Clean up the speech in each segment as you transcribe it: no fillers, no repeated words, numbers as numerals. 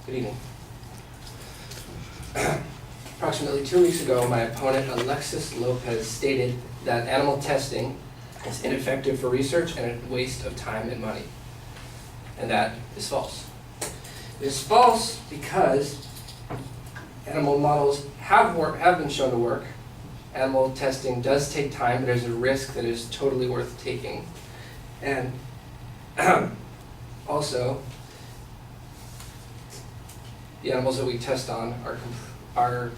Good evening. Approximately 2 weeks ago, my opponent, Alexis Lopez, stated that animal testing is ineffective for research and a waste of time and money. And that is false. It is false because animal models have been shown to work. Animal testing does take time, but there's a risk that is totally worth taking. And also, the animals that we test on are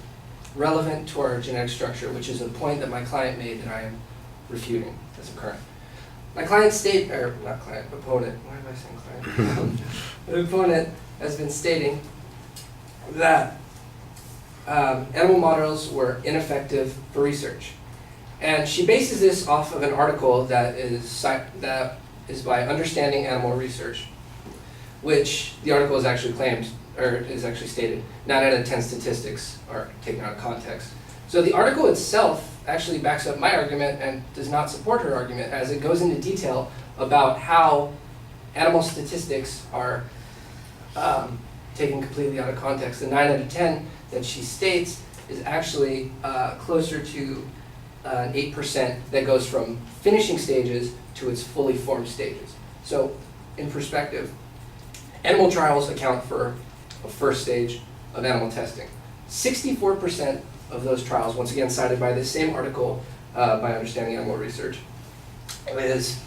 relevant to our genetic structure, which is a point that my client made that I am refuting as a current. My client opponent, why am I saying client? The opponent has been stating that animal models were ineffective for research. And she bases this off of an article that is by Understanding Animal Research, which the article is actually claimed, or is actually stated, 9 out of 10 statistics are taken out of context. So the article itself actually backs up my argument and does not support her argument, as it goes into detail about how animal statistics are taken completely out of context. The 9 out of 10 that she states is actually closer to an 8% that goes from finishing stages to its fully formed stages. So in perspective, animal trials account for a first stage of animal testing. 64% of those trials, once again cited by this same article by Understanding Animal Research, is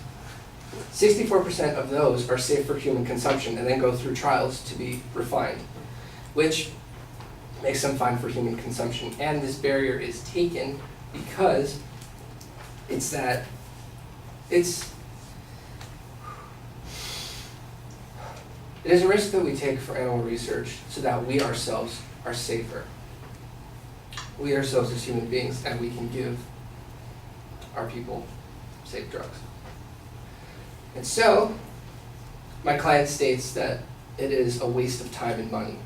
64% of those are safe for human consumption and then go through trials to be refined, which makes them fine for human consumption. And this barrier is taken because it is a risk that we take for animal research so that we ourselves are safer. We ourselves as human beings, and we can give our people safe drugs. And so, my client states that it is a waste of time and money.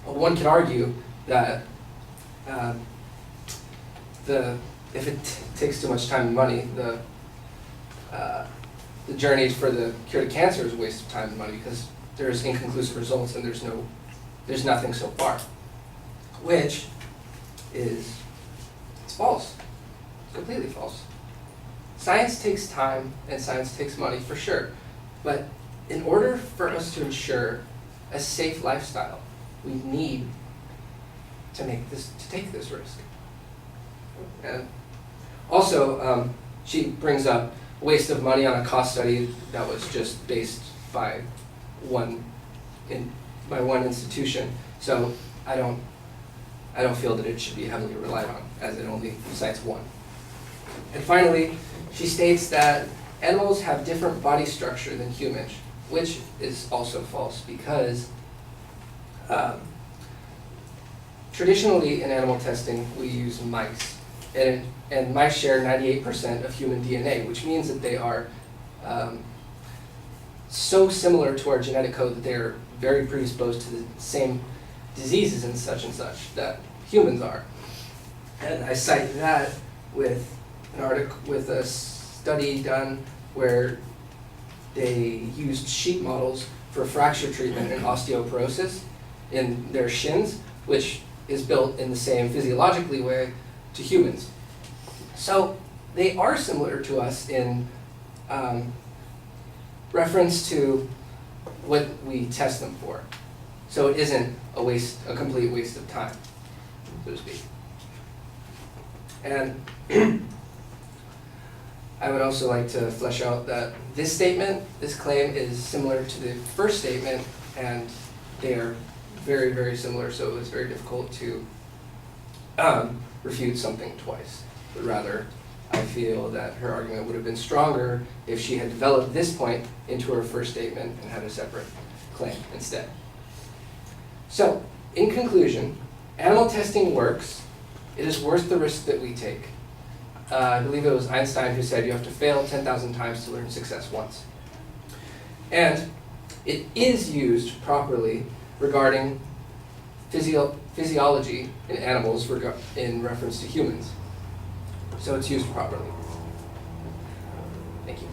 Well, one could argue that if it takes too much time and money, the journey for the cure to cancer is a waste of time and money because there's inconclusive results and there's nothing so far, which is false. It's completely false. Science takes time and science takes money for sure, but in order for us to ensure a safe lifestyle, we need to take this risk. And also, she brings up waste of money on a cost study that was just based by one institution. So I don't feel that it should be heavily relied on, as it only cites one. And finally, she states that animals have different body structure than humans, which is also false because traditionally in animal testing we use mice, and mice share 98% of human DNA, which means that they are so similar to our genetic code that they are very predisposed to the same diseases and such that humans are. And I cite that with an article, with a study done where they used sheep models for fracture treatment and osteoporosis in their shins, which is built in the same physiologically way to humans. So they are similar to us in reference to what we test them for. So it isn't a complete waste of time, so to speak. And I would also like to flesh out that this claim is similar to the first statement, and they are very, very similar, so it's very difficult to refute something twice. But rather, I feel that her argument would have been stronger if she had developed this point into her first statement and had a separate claim instead. So, in conclusion, animal testing works. It is worth the risk that we take. I believe it was Einstein who said you have to fail 10,000 times to learn success once. And it is used properly regarding physiology in animals in reference to humans. So it's used properly. Thank you.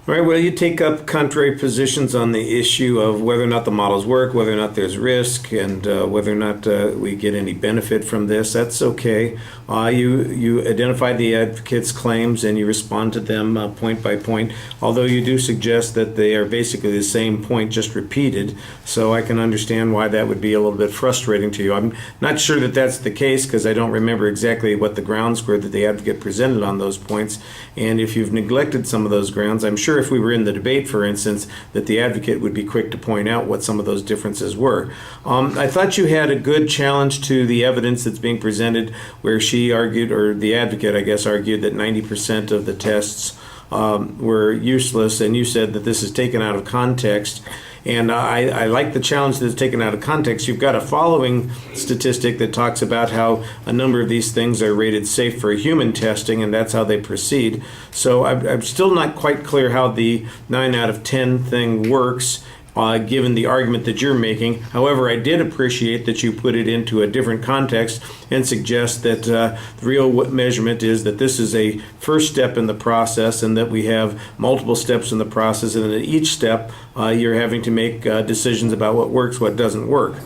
All right, well, you take up contrary positions on the issue of whether or not the models work, whether or not there's risk, and whether or not we get any benefit from this. That's okay. You identify the advocate's claims and you respond to them point by point, although you do suggest that they are basically the same point just repeated, so I can understand why that would be a little bit frustrating to you. I'm not sure that that's the case because I don't remember exactly what the grounds were that the advocate presented on those points, and if you've neglected some of those grounds, I'm sure if we were in the debate, for instance, that the advocate would be quick to point out what some of those differences were. I thought you had a good challenge to the evidence that's being presented where she argued, or the advocate, I guess, argued that 90% of the tests were useless, and you said that this is taken out of context. And I like the challenge that's taken out of context. You've got a following statistic that talks about how a number of these things are rated safe for human testing, and that's how they proceed. So I'm still not quite clear how the 9 out of 10 thing works, given the argument that you're making. However, I did appreciate that you put it into a different context and suggest that the real measurement is that this is a first step in the process and that we have multiple steps in the process, and at each step you're having to make decisions about what works, what doesn't work.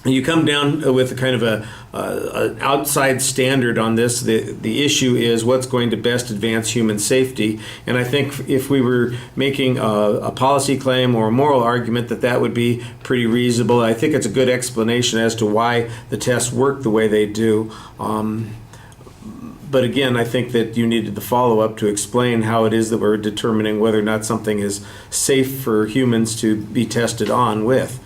You come down with a kind of an outside standard on this. The issue is what's going to best advance human safety. And I think if we were making a policy claim or a moral argument, that would be pretty reasonable. I think it's a good explanation as to why the tests work the way they do. But again, I think that you needed the follow-up to explain how it is that we're determining whether or not something is safe for humans to be tested on with.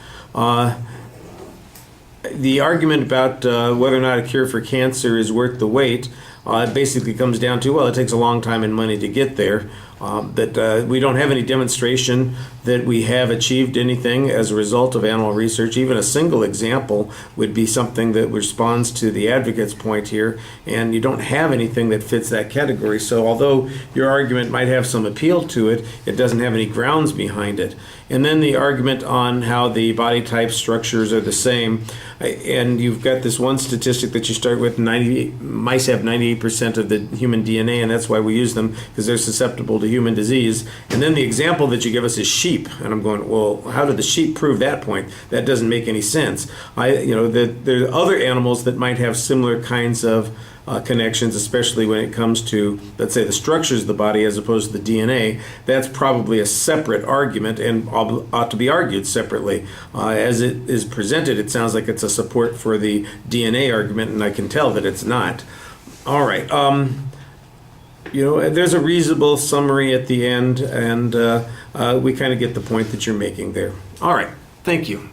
The argument about whether or not a cure for cancer is worth the wait basically comes down to, well, it takes a long time and money to get there. That we don't have any demonstration that we have achieved anything as a result of animal research. Even a single example would be something that responds to the advocate's point here, and you don't have anything that fits that category. So although your argument might have some appeal to it, it doesn't have any grounds behind it. And then the argument on how the body type structures are the same, and you've got this one statistic that you start with, mice have 98% of the human DNA, and that's why we use them, because they're susceptible to human disease. And then the example that you give us is sheep, and I'm going, well, how did the sheep prove that point? That doesn't make any sense. There are other animals that might have similar kinds of connections, especially when it comes to, let's say, the structures of the body as opposed to the DNA. That's probably a separate argument and ought to be argued separately. As it is presented, it sounds like it's a support for the DNA argument, and I can tell that it's not. All right. There's a reasonable summary at the end, and we kind of get the point that you're making there. All right. Thank you.